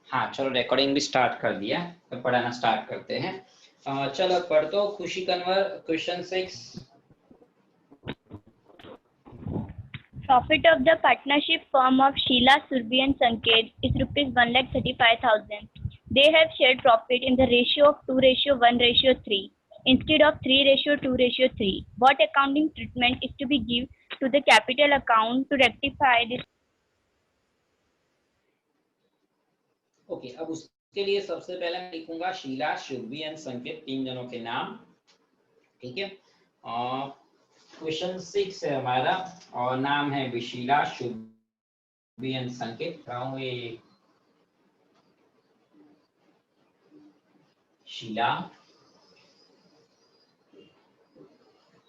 हाँ चलो रिकॉर्डिंग भी स्टार्ट कर दिया, तो पढ़ाना स्टार्ट करते हैं। चलो पढ़ दो खुशी Kanwar question 6। Profit of the partnership firm of Sheila, Surbhi and Sanket is rupees 1,35,000. They have shared profit in the ratio of 2:1:3 instead of 3:2:3. What accounting treatment is to be given to the capital account to rectify this? Okay, अब उसके लिए सबसे पहले मैं लिखूंगा Sheila, Surabhi and संकेत, 3 जनों के नाम। ठीक है, क्वेश्चन 6 है हमारा और नाम है विशीला, सुरभि एंड संकेत। ये शीला,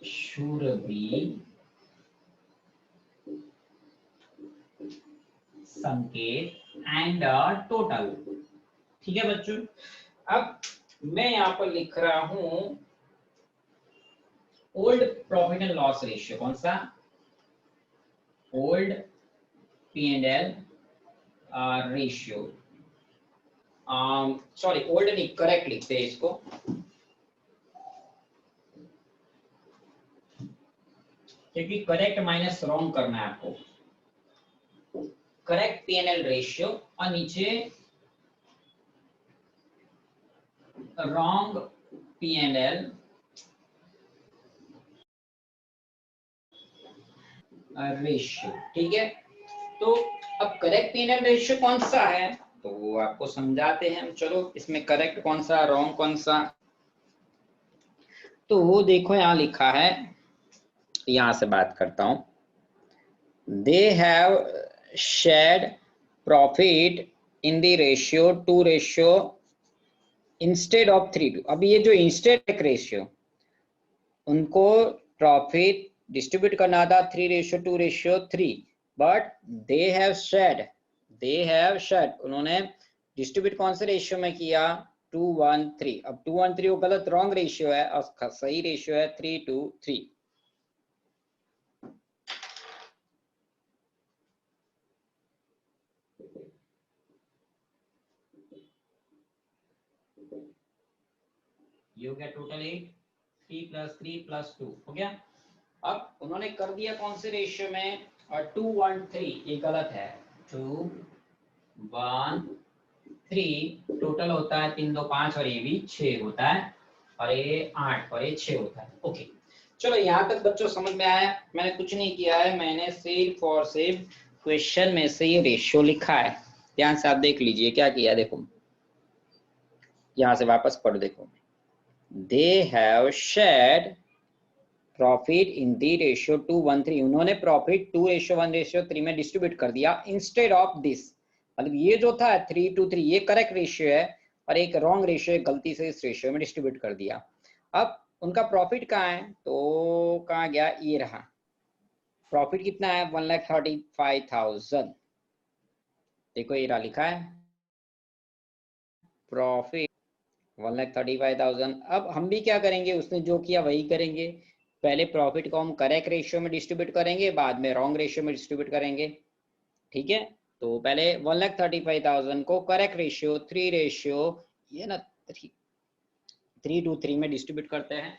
सुरभि, संकेत एंड टोटल। ठीक है बच्चों, अब मैं यहाँ पर लिख रहा हूं old profit and loss ratio. कौन सा? Old P&L ratio. Sorry old नहीं, करेक्ट लिखते हैं इसको। क्योंकि करेक्ट माइनस रॉन्ग करना है आपको। करेक्ट P&L रेशियो और नीचे रॉन्ग P&L रेशियो। ठीक है, तो अब करेक्ट P&L रेशियो कौन सा है तो वो आपको समझाते हैं। चलो इसमें करेक्ट कौन सा, रॉन्ग कौन सा, तो वो देखो यहाँ लिखा है, यहां से बात करता हूं। They have shared profit in the ratio 2 instead of 3:2। अब ये जो इंस्टेड रेशियो, उनको प्रॉफिट डिस्ट्रीब्यूट करना था 3:2:3, बट दे हैव शेयर्ड, उन्होंने डिस्ट्रीब्यूट कौन से रेशियो में किया? 2:1:3। अब 2:1:3 वो गलत रॉन्ग रेशियो है और सही रेशियो है 3:2:3। ये हो गया टोटल 8, 3 + 3 + 2 हो गया। अब उन्होंने कर दिया कौन से रेशियो में? और 2:1:3 ये गलत है। 2:1:3 टोटल होता है 3 2 5 और ये भी 6 होता है और ये 8 और ये 6 होता है। ओके चलो यहाँ तक बच्चों समझ में आया? मैंने कुछ नहीं किया है, मैंने सिर्फ और सिर्फ क्वेश्चन में से ये रेशियो लिखा है। ध्यान से आप देख लीजिए क्या किया। देखो यहाँ से वापस पढ़, देखो they have shared profit in the ratio 2:1:3। उन्होंने प्रॉफिट 2:1:3 में डिस्ट्रीब्यूट कर दिया इंस्टेड ऑफ दिस। मतलब ये जो था 3:3 ये करेक्ट रेशियो है और एक रॉन्ग रेशियो गलती से इस रेशियो में डिस्ट्रीब्यूट कर दिया। अब उनका प्रॉफिट कहाँ है? तो कहाँ गया? ये रहा। प्रॉफिट कितना है? 1,35,000। देखो ये रहा लिखा है प्रॉफिट 1,35,000। अब हम भी क्या करेंगे? उसने जो किया वही करेंगे। पहले प्रॉफिट को हम करेक्ट रेशियो में डिस्ट्रीब्यूट करेंगे, बाद में रॉन्ग रेशियो में डिस्ट्रीब्यूट करेंगे। ठीक है, तो पहले 1,35,000 को करेक्ट रेशियो 3:3 में डिस्ट्रीब्यूट करते हैं।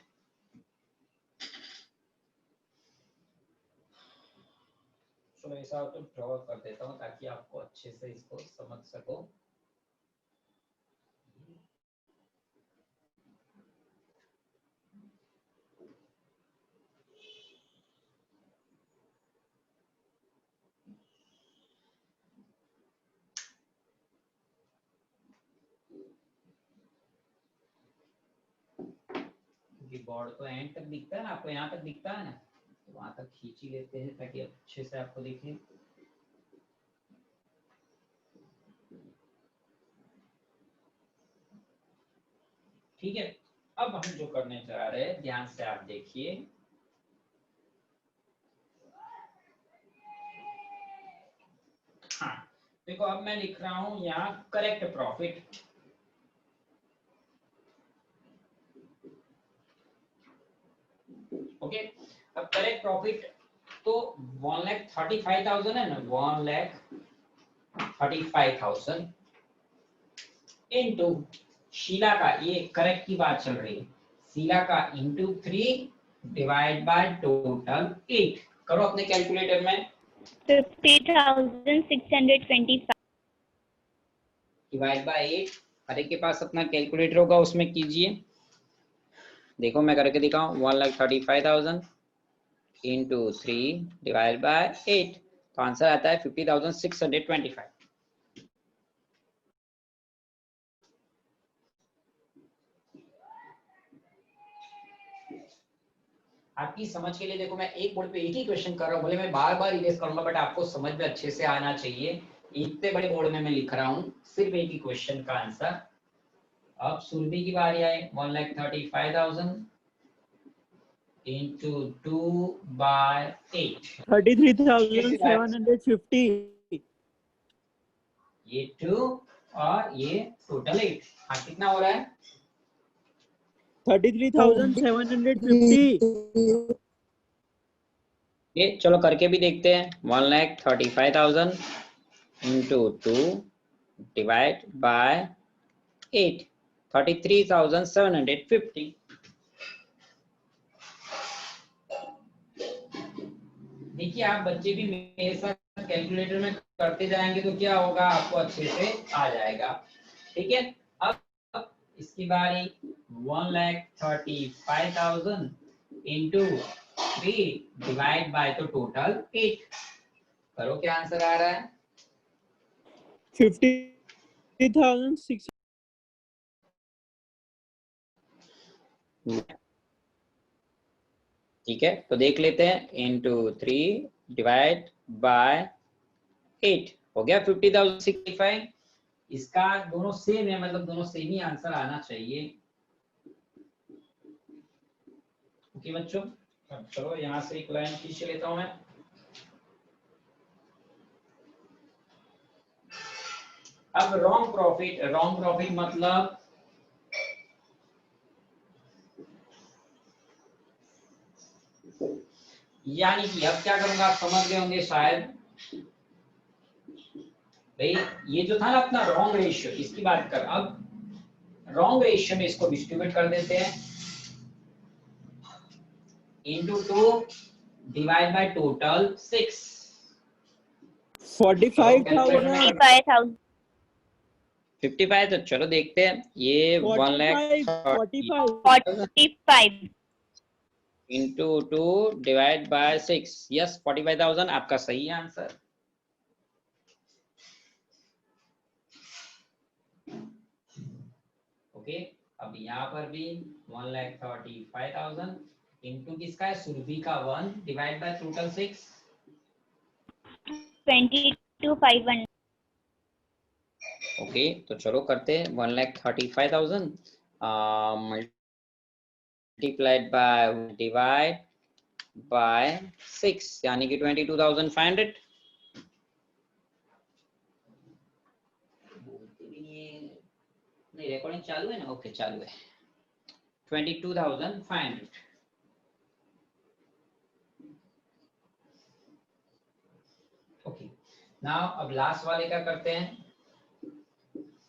चलो ऐसा तो ड्रॉ कर देता हूँ ताकि आपको अच्छे से इसको समझ सको। बोर्ड तो एंड तक दिखता है ना आपको, यहाँ तक दिखता है ना, तो वहां तक खींच ही लेते हैं ताकि अच्छे से आपको दिखे। ठीक है, अब हम जो करने जा रहे हैं ध्यान से आप देखिए। हाँ देखो, अब मैं लिख रहा हूं यहाँ करेक्ट प्रॉफिट। ओके, अब करेक्ट प्रॉफिट तो 1,35,000 है ना, 1,35,000 इनटू शीला का, ये करेक्ट की बात चल रही है, शीला का इनटू 3 डिवाइड बाय टोटल 8। करो अपने कैलकुलेटर में, 50,625. Divide by 8। हर एक के पास अपना कैलकुलेटर होगा, उसमें कीजिए। देखो मैं करके दिखाऊं, 1,35,000 इंटू 3 डिवाइड बाय 8, तो आंसर आता है 50,625। आपकी समझ के लिए देखो, मैं एक बोर्ड पे एक ही क्वेश्चन कर रहा हूँ, भले मैं बार बार इरेज करूंगा, बट आपको समझ में अच्छे से आना चाहिए। इतने बड़े बोर्ड में मैं लिख रहा हूँ सिर्फ एक ही क्वेश्चन का आंसर। अब सुरभि की बारी आए, 1,35,000 इंटू 2 बाय 8, 33,750. ये 2 और ये टोटल 8, हाँ कितना हो रहा है? 33,750. ये चलो करके भी देखते हैं। 1,35,000 इंटू 2 डिवाइड बाय 8, 33,750। देखिए आप बच्चे भी मेरे साथ कैलकुलेटर में करते जाएंगे तो क्या होगा, आपको अच्छे से आ जाएगा। ठीक है, अब इसकी बारी, 1,35,000 इंटू 3 डिवाइड बाय तो टोटल 8। करो क्या आंसर आ रहा है? 50,600. ठीक है, तो देख लेते हैं, इंटू 3 डिवाइड बाय 8 हो गया 50,065। इसका दोनों सेम है, मतलब दोनों सेम ही आंसर आना चाहिए। ओके बच्चों, अब चलो यहाँ से एक लाइन खींच लेता हूं मैं। अब रॉन्ग प्रॉफिट मतलब यानी कि अब क्या करूंगा, आप समझ गए होंगे शायद। भाई ये जो था ना अपना रॉन्ग रेशियो, इसकी बात कर, अब रॉन्ग रेशियो में इसको डिस्ट्रीब्यूट कर देते हैं, इंटू 2 डिवाइड बाय टोटल 6। 45,000. 55, तो चलो देखते हैं, ये 45. इंटू 2 डिवाइड बाय 6, यस 45,000 आपका सही आंसर। ओके, अब यहाँ पर भी 1,35,000 इंटू किसका है, सुरभि का 1 डिवाइड बाय टोटल 6, 22,500. ओके तो चलो करते हैं, 1,35,000 मल्टीप्लाइड बाय डिवाइड बाय 6, यानी कि 22,500। नहीं रिकॉर्डिंग चालू है ना, ओके चालू है। 22,500। ओके, नाउ अब लास्ट वाले का करते हैं,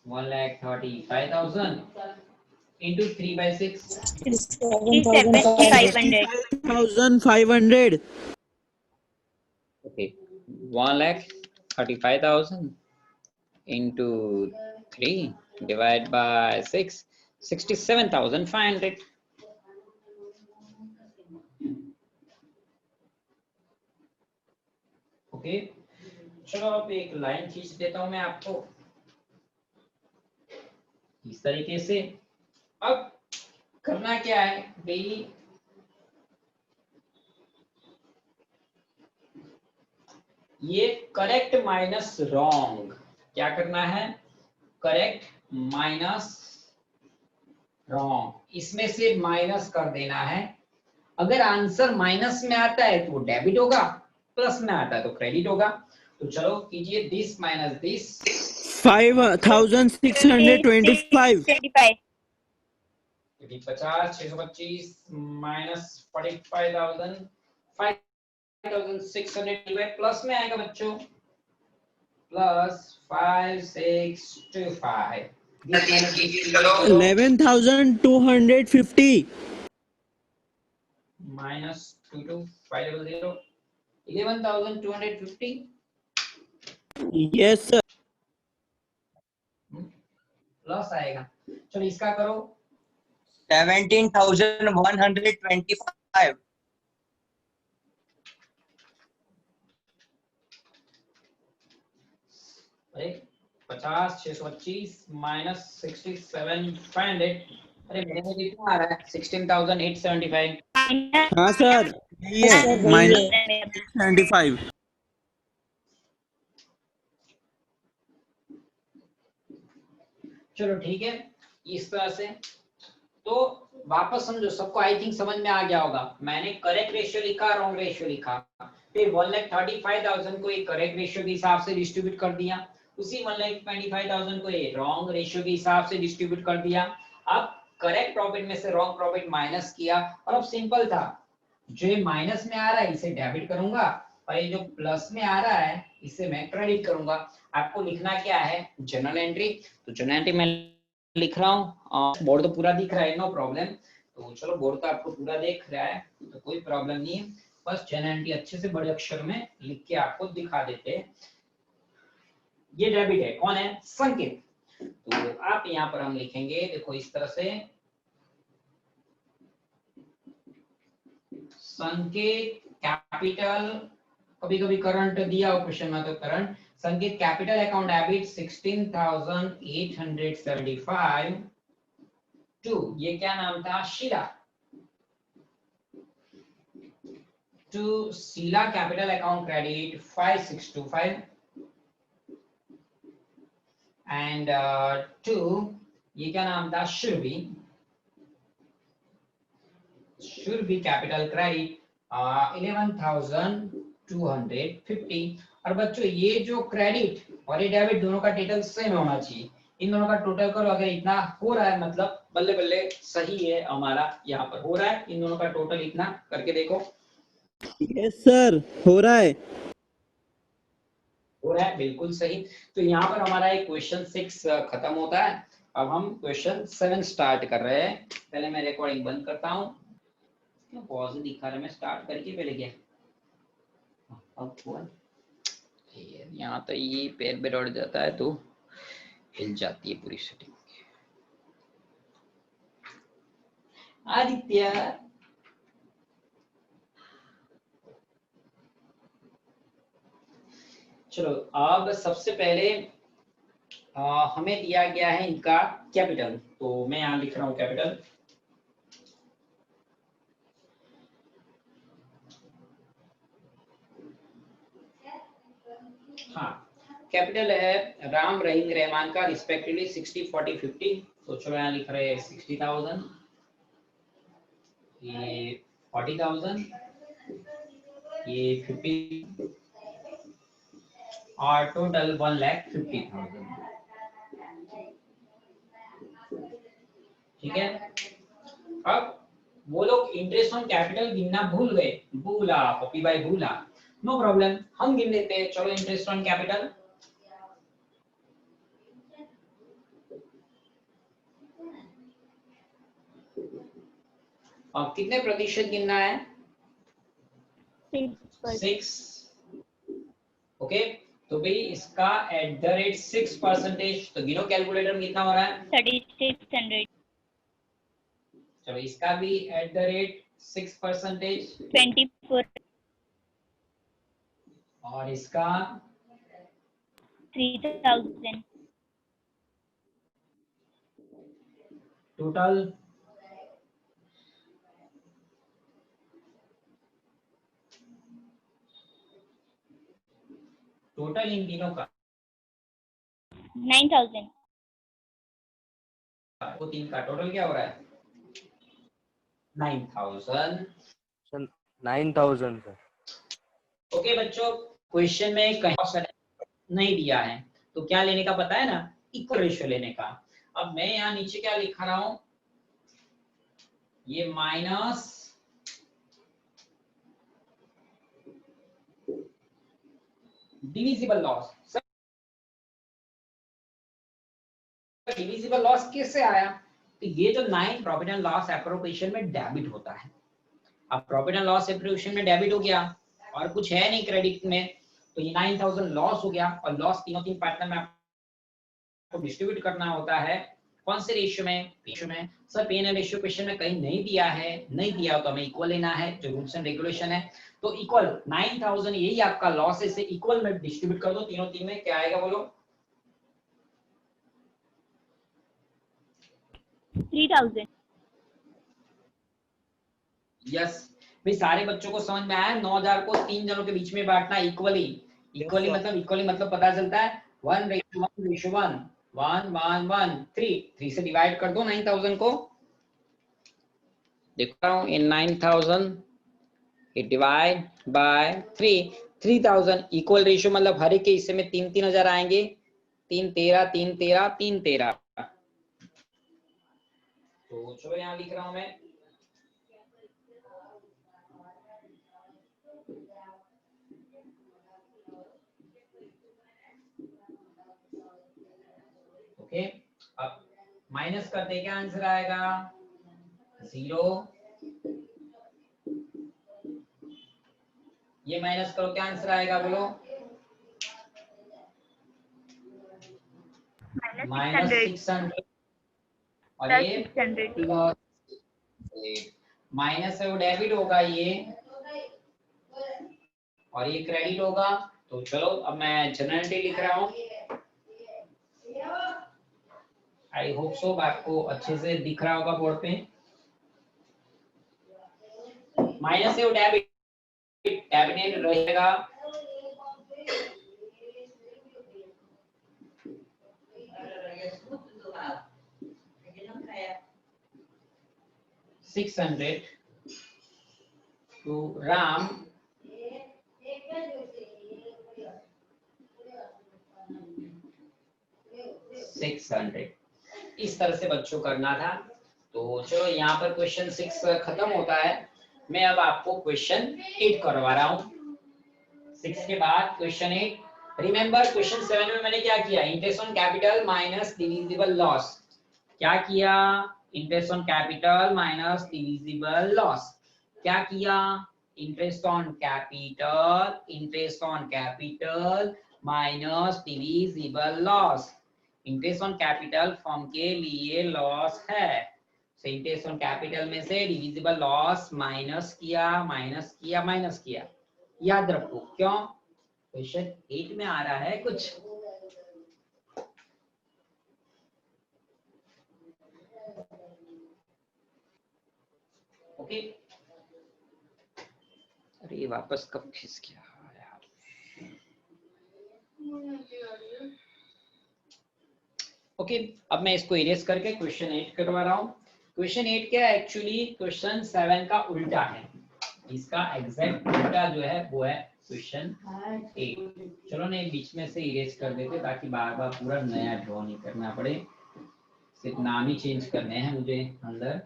1,35,000 into 3 by 6, 3,7,500. 5,500. okay, 1,35,000 into 3 divided by 6, 67,500. Okay, चलो अब एक लाइन खींच देता हूं मैं आपको इस तरीके से। अब करना क्या है भाई, ये करेक्ट माइनस रॉन्ग, क्या करना है, करेक्ट माइनस रॉन्ग, इसमें से माइनस कर देना है। अगर आंसर माइनस में आता है तो डेबिट होगा, प्लस में आता है तो क्रेडिट होगा। तो चलो कीजिए, this minus this, 5,625. 50, 625 minus 45,000, 5,600 plus में आएगा बच्चों, plus 5,625। 11,250. Minus 22500 11,250 Yes, sir. Plus आएगा। चलो इसका करो 17,125. अरे 50 625 माइनस 67,500 अरे मेरे में कितना आ रहा है 16,875 हाँ सर, नहीं है -75. चलो ठीक है इस तरह से। तो वापस समझो, सबको आई थिंक समझ में आ गया होगा। मैंने करेक्ट रेशियो लिखा, रॉन्ग रेशियो लिखा, फिर 1,35,000 को एक करेक्ट रेशियो के हिसाब से डिस्ट्रीब्यूट कर दिया, उसी 1,25,000 को एक रॉन्ग रेशियो के हिसाब से डिस्ट्रीब्यूट कर दिया। अब करेक्ट प्रॉफिट में से रॉन्ग प्रॉफिट माइनस किया, और अब सिंपल था, जो ये माइनस में आ रहा है इसे डेबिट करूंगा, और ये जो प्लस में आ रहा है इसे मैं क्रेडिट करूंगा। आपको लिखना क्या है, जनरल एंट्री। तो जनरल एंट्री में लिख रहा हूँ, बोर्ड तो पूरा दिख रहा है, नो प्रॉब्लम। तो चलो बोर्ड तो आपको पूरा दिख रहा है तो कोई प्रॉब्लम नहीं है, बस जनरल एंट्री अच्छे से बड़े अक्षर में लिख के आपको दिखा देते हैं। ये डेबिट है, कौन है, संकेत। तो आप यहाँ पर हम लिखेंगे, देखो इस तरह से, संकेत कैपिटल, कभी कभी करंट दिया हो क्वेश्चन में तो करंट, संकेत कैपिटल अकाउंट डेबिट 16,875 टू, ये क्या नाम था, Sheela, to Sheela capital account credit 5625 and to, ये क्या नाम था, शुरभी कैपिटल क्रेडिट 11,250। और बच्चों ये जो क्रेडिट और ये डेबिट दोनों का टोटल सेम होना चाहिए, इन दोनों का टोटल करो, अगर इतना हो रहा है मतलब बल्ले बल्ले सही है, हमारा यहाँ पर हो रहा है, इन दोनों का टोटल इतना करके देखो। यस सर, हो रहा है। हो रहा है, बिल्कुल सही। तो यहाँ पर हमारा एक क्वेश्चन 6 खत्म होता है। अब हम क्वेश्चन 7 स्टार्ट कर रहे हैं। पहले मैं रिकॉर्डिंग बंद करता हूँ, क्यों पॉज दिखा रहा है, मैं स्टार्ट करके पहले क्या, अब हुआ यहाँ तो ये पैर पे उड़ जाता है तो हिल जाती है पूरी सेटिंग। आदित्य, चलो अब सबसे पहले हमें दिया गया है इनका कैपिटल, तो मैं यहाँ लिख रहा हूँ कैपिटल। हाँ, कैपिटल है राम रहीम रहमान का रिस्पेक्टिवली 60 40 50। तो चलो यहाँ लिख रहे हैं 60,000, ये 40,000, ये 50 और टोटल 1,50,000। ठीक है। अब वो लोग इंटरेस्ट ऑन कैपिटल गिनना भूल गए, भूला पप्पी भाई भूला, नो प्रॉब्लम, हम गिन लेते हैं। चलो इंटरेस्ट ऑन कैपिटल, और कितने प्रतिशत गिनना है, 6। ओके, तो भाई इसका @6%, तो गिनो कैलकुलेटर में कितना हो रहा है, 3,600, चलो इसका भी @6%, 24, और इसका 3,000, टोटल इन तीनों का, 9,000, वो तीन का टोटल क्या हो रहा है, 9,000। 9,000 सर। ओके बच्चों, क्वेश्चन में कहीं नहीं दिया है तो क्या लेने का पता है ना, इक्वल रेशियो लेने का। अब मैं यहाँ नीचे क्या लिख रहा हूं, ये minus divisible loss, divisible divisible loss कैसे आया? तो ये जो 9 प्रॉफिट एंड लॉस एप्रोप्रिएशन में डेबिट होता है। अब प्रॉफिट एंड लॉस एप्रोप्रिएशन में डेबिट हो गया और कुछ है नहीं क्रेडिट में, तो ये 9000 लॉस हो गया। और लॉस तीनों तीन पार्टनर में आपको डिस्ट्रीब्यूट करना होता है। कौन से रेशियो में? रेशियो में। सर पे एंड रेशियो क्वेश्चन में कहीं नहीं दिया है, नहीं दिया तो हमें इक्वल लेना है, जो रूल्स एंड रेगुलेशन है। तो इक्वल 9000 यही आपका लॉस है, इसे इक्वल में डिस्ट्रीब्यूट कर दो तीनों तीन में, क्या आएगा बोलो? 3000। यस भाई, सारे बच्चों को समझ में आया? 9000 को 3 जनों के बीच में बांटना इक्वली। Equally sir. मतलब इक्वली मतलब पता चलता है 1:1:1 1 1 1 3 से डिवाइड कर दो 9000 को। देख रहा हूं इन 9000 ये डिवाइड बाय 3000 इक्वल रेशियो मतलब हर एक के हिस्से में 3-3000 आएंगे। 3 13 3 13 3 13। तो चलो यहाँ लिख रहा हूं मैं। ओके, अब माइनस करते क्या आंसर आएगा? 0। ये माइनस करो क्या आंसर आएगा बोलो? माइनस 600 और ये प्लस माइनस है वो डेबिट होगा ये, और ये क्रेडिट होगा। तो चलो अब मैं जनरलिटी लिख रहा हूँ। आई होप सो आपको अच्छे से दिख रहा होगा बोर्ड पे। माइनस है वो डेबिट, डेबिट रहेगा। $600 to Ram $600। इस तरह से बच्चों करना था। तो चलो यहाँ पर क्वेश्चन 6 खत्म होता है। मैं अब आपको क्वेश्चन 8 करवा रहा हूँ। 6 के बाद क्वेश्चन 8। रिमेंबर क्वेश्चन 7 में मैंने क्या किया? Interest on capital minus divisible loss. क्या किया? Interest on capital minus divisible loss. क्या किया? Interest on capital, interest on capital minus divisible loss. Interest on capital firm के लिए लॉस है, तो इंटरेस्ट ऑन कैपिटल में से डिविजिबल लॉस माइनस किया, माइनस किया, माइनस किया। याद रखो क्यों? क्वेश्चन 8 में आ रहा है कुछ। ओके, अरे वापस कब खिस गया यार। ओके, अब मैं इसको इरेज करके क्वेश्चन 8 करवा रहा हूँ। क्वेश्चन 8 क्या है? एक्चुअली क्वेश्चन 7 का उल्टा है। इसका एग्जैक्ट उल्टा जो है वो है क्वेश्चन 8। चलो ना बीच में से इरेज कर देते ताकि बार बार पूरा नया ड्रॉ नहीं करना पड़े। सिर्फ नाम ही चेंज करने हैं मुझे अंदर।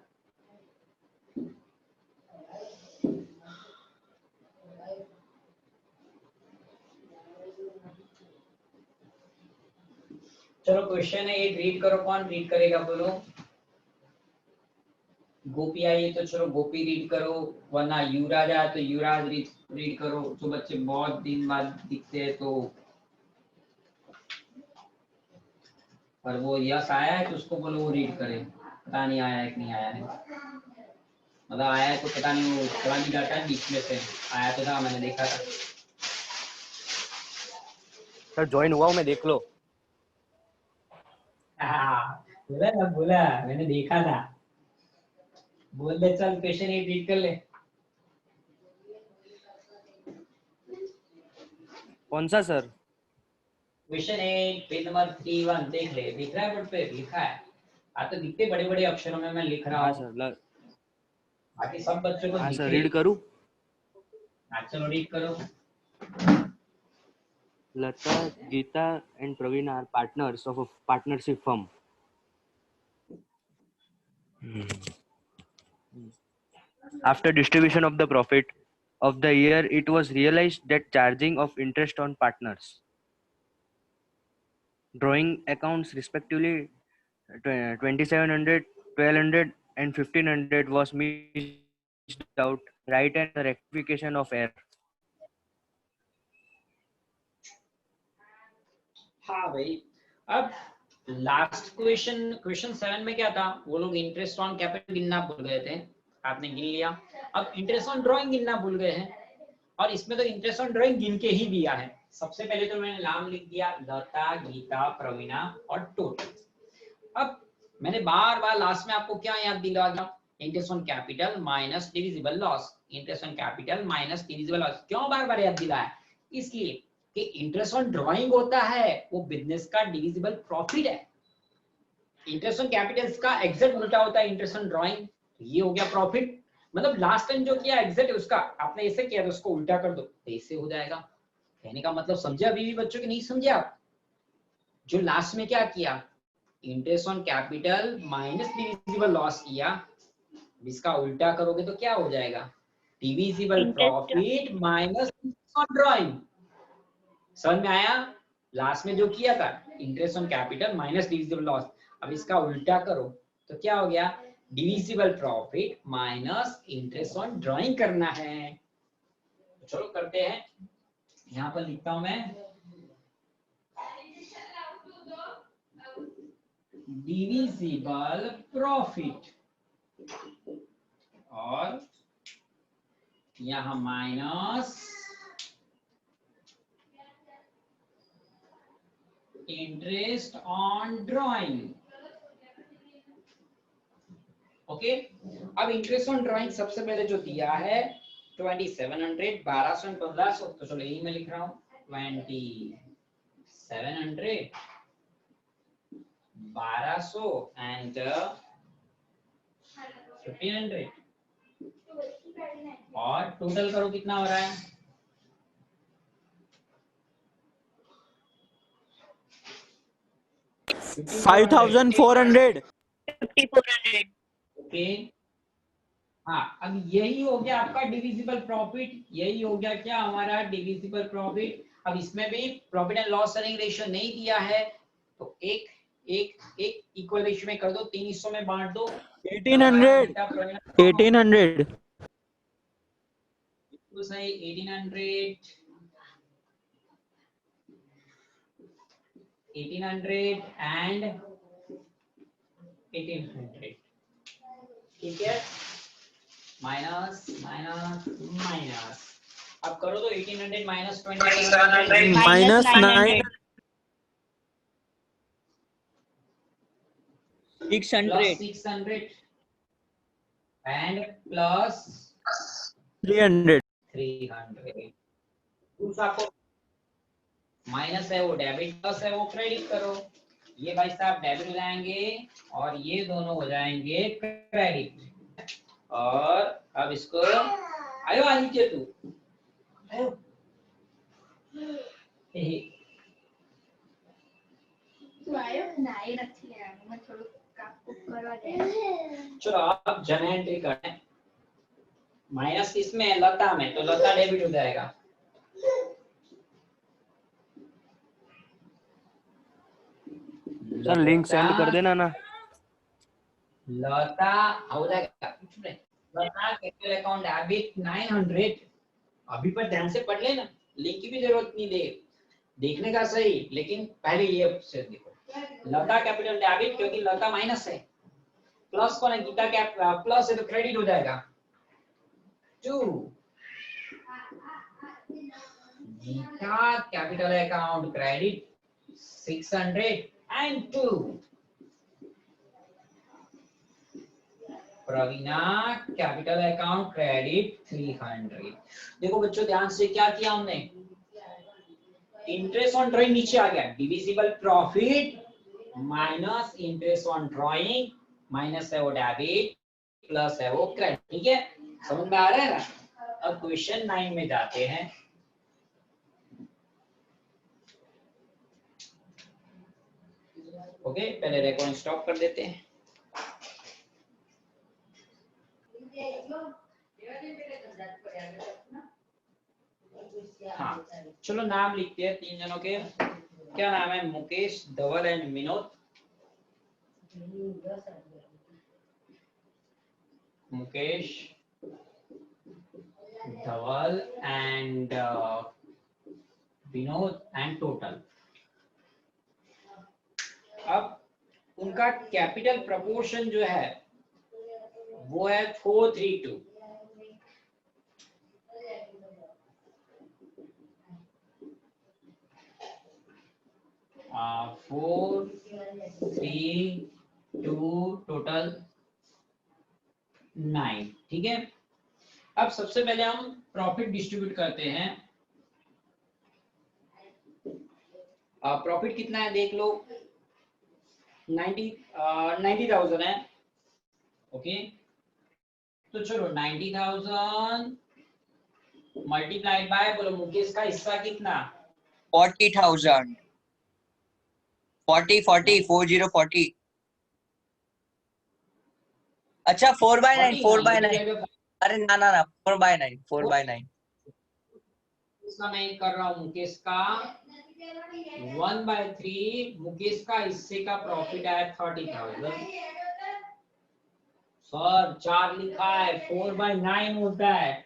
चलो क्वेश्चन 8 रीड करो। कौन रीड करेगा बोलो? गोपी आई तो चलो गोपी रीड करो, वरना युवराज आया तो युवराज रीड करो। जो बच्चे बहुत दिन बाद दिखते हैं तो, पर वो यस आया है तो उसको बोलो वो रीड करे। पता नहीं आया है कि नहीं आया है, मतलब आया है तो पता नहीं, वो थोड़ा भी डाटा बीच में से आया तो था, मैंने देखा था। सर ज्वाइन हुआ हूँ मैं, देख लो। बोला ना, बोला मैंने देखा था। बोल दे चल क्वेश्चन 8 रीड कर ले। कौन सा सर? क्वेश्चन 8 पेज नंबर 31 देख ले। दिख रहा है बोर्ड पे? लिखा है। आ तो दिखते बड़े बड़े अक्षरों में मैं लिख रहा हाँ हूँ। सर, बाकी सब बच्चों को हाँ दिखे। सर, रीड करूँ? हाँ चलो रीड करो। Lata, Geeta, and Praveen are partners of a partnership firm. After distribution of the profit of the year, it was realized that charging of interest on partners, drawing accounts respectively 2700, 1200 and 1500 was missed out. Write and the rectification of error. हाँ भाई, अब last question 7 में क्या था, वो लोग interest on capital गिनना भूल गए थे, आपने गिन लिया। अब इंटरेस्ट ऑन ड्राइंग गिनना भूल गए हैं, और इसमें तो इंटरेस्ट ऑन ड्राइंग गिन के ही दिया है। सबसे पहले तो मैंने नाम लिख दिया, लता, गीता, प्रवीणा और टोटल। अब मैंने बार बार लास्ट में आपको क्या याद दिला दिया, interest on capital minus divisible loss, interest on capital minus divisible loss. क्यों बार बार याद दिलाया, इसलिए कि इंटरेस्ट ऑन ड्राइंग होता है वो बिजनेस का डिविजिबल प्रॉफिट है। इंटरेस्ट ऑन कैपिटल का एग्जैक्ट उल्टा होता है इंटरेस्ट ऑन ड्राइंग। ये हो गया प्रॉफिट, मतलब लास्ट टाइम जो किया एग्जैक्ट उसका आपने ऐसे किया तो उसको उल्टा कर दो तो ऐसे हो जाएगा। कहने का मतलब समझे अभी भी बच्चों की नहीं समझे आप? जो लास्ट में क्या किया, interest on capital minus divisible loss किया, इसका उल्टा करोगे तो क्या हो जाएगा, divisible profit minus interest on drawing. समझ में आया? लास्ट में जो किया था interest on capital minus divisible loss, अब इसका उल्टा करो तो क्या हो गया, divisible profit minus interest on drawing करना है। तो चलो करते हैं, यहां पर लिखता हूं मैं डिविजिबल प्रॉफिट और यहां minus interest on drawing. Okay, अब इंटरेस्ट ऑन ड्राइंग सबसे पहले जो दिया है 2700, 1200 और 1500, तो चलो यही मैं लिख रहा हूं 2700, 1200 एंड 1500, और टोटल करो कितना हो रहा है, 5400। 5400. ओके। हाँ, अब यही हो गया आपका डिविजिबल प्रॉफिट, यही हो गया क्या हमारा डिविजिबल प्रॉफिट। अब इसमें भी profit and loss sharing ratio नहीं दिया है तो एक एक एक इक्वल रेशियो में कर दो, 3 हिस्सों में बांट दो। 1800। 1800। तो सही 1800 एंड 1800, ठीक है, माइनस माइनस माइनस। अब करो तो 1800 माइनस 2700 माइनस 900। 600 600 and plus 300। 300। दूसरा को माइनस है वो डेबिट, प्लस है वो क्रेडिट करो। ये भाई साहब डेबिट हो जाएंगे और ये दोनों हो जाएंगे क्रेडिट। और अब इसको आयो आदित्य तू आयो। चलो अब जन एंट्री करें, माइनस किसमें है, लता में, तो लता डेबिट हो जाएगा। सर लिंक सेंड कर देना ना। लता हो जाएगा, लता कैपिटल अकाउंट डेबिट 900। अभी पर ध्यान से पढ़ लेना, लिंक की भी जरूरत नहीं देखने का सही, लेकिन पहले ये से देखो, लता कैपिटल डेबिट क्योंकि लता माइनस है, प्लस कौन है, गीता कैप प्लस है तो क्रेडिट हो जाएगा 2। Geeta capital account credit 600 and 2। Praveena capital account credit 300। देखो बच्चों ध्यान से क्या किया हमने, इंटरेस्ट ऑन ड्राइंग नीचे आ गया, divisible profit minus interest on drawing, minus है वो डेबिट, प्लस है वो क्रेडिट। ठीक है, समझ में आ रहा है ना? अब क्वेश्चन 9 में जाते हैं। ओके, पहले रिकॉर्डिंग स्टॉप कर देते हैं। हाँ, चलो नाम लिखते हैं 3 जनों के। क्या नाम है, Mukesh, Dhawal and Vinod. Mukesh, Dhawal and Vinod and total. अब उनका कैपिटल प्रपोर्शन जो है वो है 4:3:2। आ, 4:3:2 टोटल 9। ठीक है, अब सबसे पहले हम प्रॉफिट डिस्ट्रीब्यूट करते हैं। प्रॉफिट कितना है देख लो, 90,000 है। ओके, तो चलो 90,000 मल्टीप्लाइड बाय, बोलो मुकेश का हिस्सा कितना? 40,000। 40. अच्छा 4/9 4/9। अरे ना 4/9 4/9। इसका मैं कर रहा हूँ मुकेश का 1/3। मुकेश का हिस्से का प्रॉफिट है 30,000। सर 4 लिखा है, 4/9 होता है।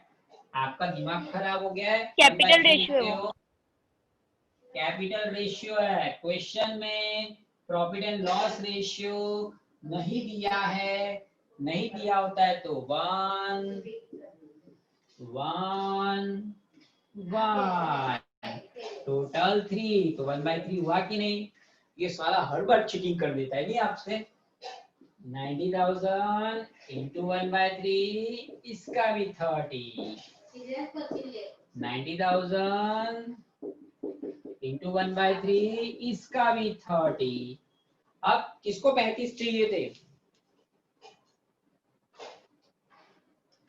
आपका दिमाग खराब हो गया है। कैपिटल रेशियो है वो। कैपिटल रेशियो है। क्वेश्चन में प्रॉफिट एंड लॉस रेशियो नहीं दिया है, नहीं दिया होता है तो 1 टोटल 3, तो 1/3 हुआ कि नहीं? ये सारा हर बार चीटिंग कर देता है नहीं आपसे। 90,000 इंटू 1/3, इसका भी 30। 90,000 इंटू 1/3, इसका भी 30। अब किसको 35 चाहिए थे?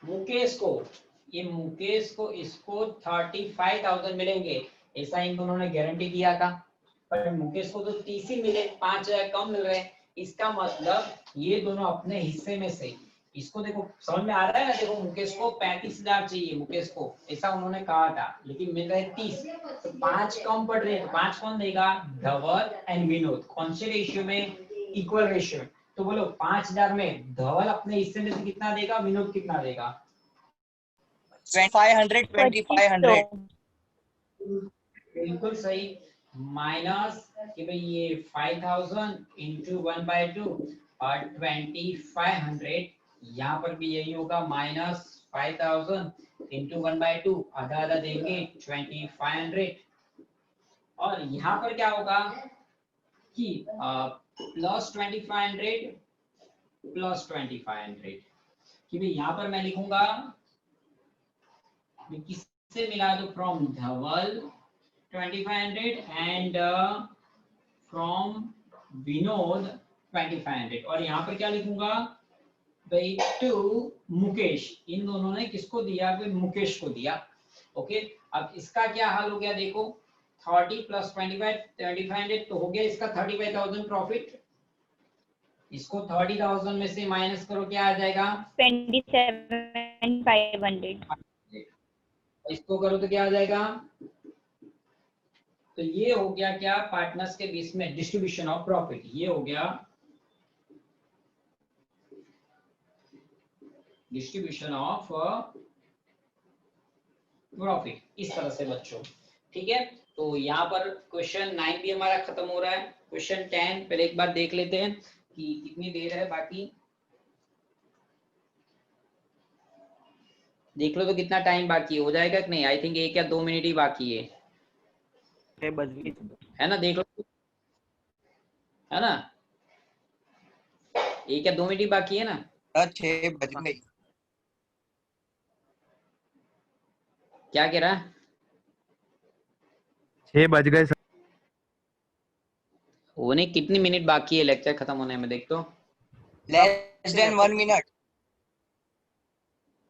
मुकेश को। ये मुकेश को इसको 35,000 मिलेंगे, ऐसा इन दोनों ने गारंटी दिया था। पर मुकेश को तो 30 ही मिले, 5,000 कम मिल रहे। इसका मतलब ये दोनों अपने हिस्से में से, इसको देखो समझ में आ रहा है ना? देखो मुकेश को 35,000 चाहिए, मुकेश को ऐसा उन्होंने कहा था, लेकिन मिल रहे 30, तो 5 कम पड़ रहे हैं। तो 5 कौन देगा? धवल एंड विनोद। कौन से रेशियो में? Equal ratio. तो बोलो 5,000 में धवल अपने हिस्से में से कितना देगा, विनोद कितना देगा? 500 2500। बिल्कुल सही। माइनस कि भाई ये 5,000 इंटू 1/2 और 2500, यहाँ पर भी यही होगा, माइनस 5,000 इंटू 1/2, आधा आधा देंगे 2500। और यहाँ पर क्या होगा कि प्लस 2500 प्लस 2500, कि भाई यहाँ पर मैं लिखूंगा किससे मिला, तो from Dhaval 2500 and from Vinod 2500। और यहाँ पर क्या लिखूंगा भाई, टू मुकेश। इन दोनों ने किसको दिया? भाई मुकेश को दिया। ओके, अब इसका क्या हाल हो गया देखो, 30 प्लस 2500 तो हो गया इसका 35,000 प्रॉफिट। इसको 30,000 में से माइनस करो, क्या आ जाएगा? 27,500। इसको करो तो क्या आ जाएगा? तो ये हो गया क्या, पार्टनर्स के बीच में डिस्ट्रीब्यूशन ऑफ प्रॉफिट। ये हो गया डिस्ट्रीब्यूशन ऑफ प्रॉफिट, इस तरह से बच्चों। ठीक है, तो यहाँ पर क्वेश्चन 9 भी हमारा खत्म हो रहा है। क्वेश्चन 10 पहले एक बार देख लेते हैं कि कितनी देर है बाकी। देख लो तो कितना टाइम बाकी है, हो जाएगा कि नहीं? आई थिंक 1 या 2 मिनट ही बाकी है ना? देख लो, है ना? 1 या 2 मिनट ही बाकी है ना? 6 बज गई। क्या कह रहा है? 6 बज गए सर। होने कितनी मिनट बाकी है लेक्चर खत्म होने में? देख तो, less than 1 minute.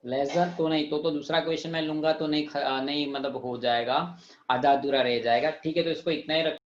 Less than तो नहीं, तो दूसरा क्वेश्चन मैं लूंगा तो नहीं मतलब हो जाएगा, आधा अधूरा रह जाएगा। ठीक है, तो इसको इतना ही रख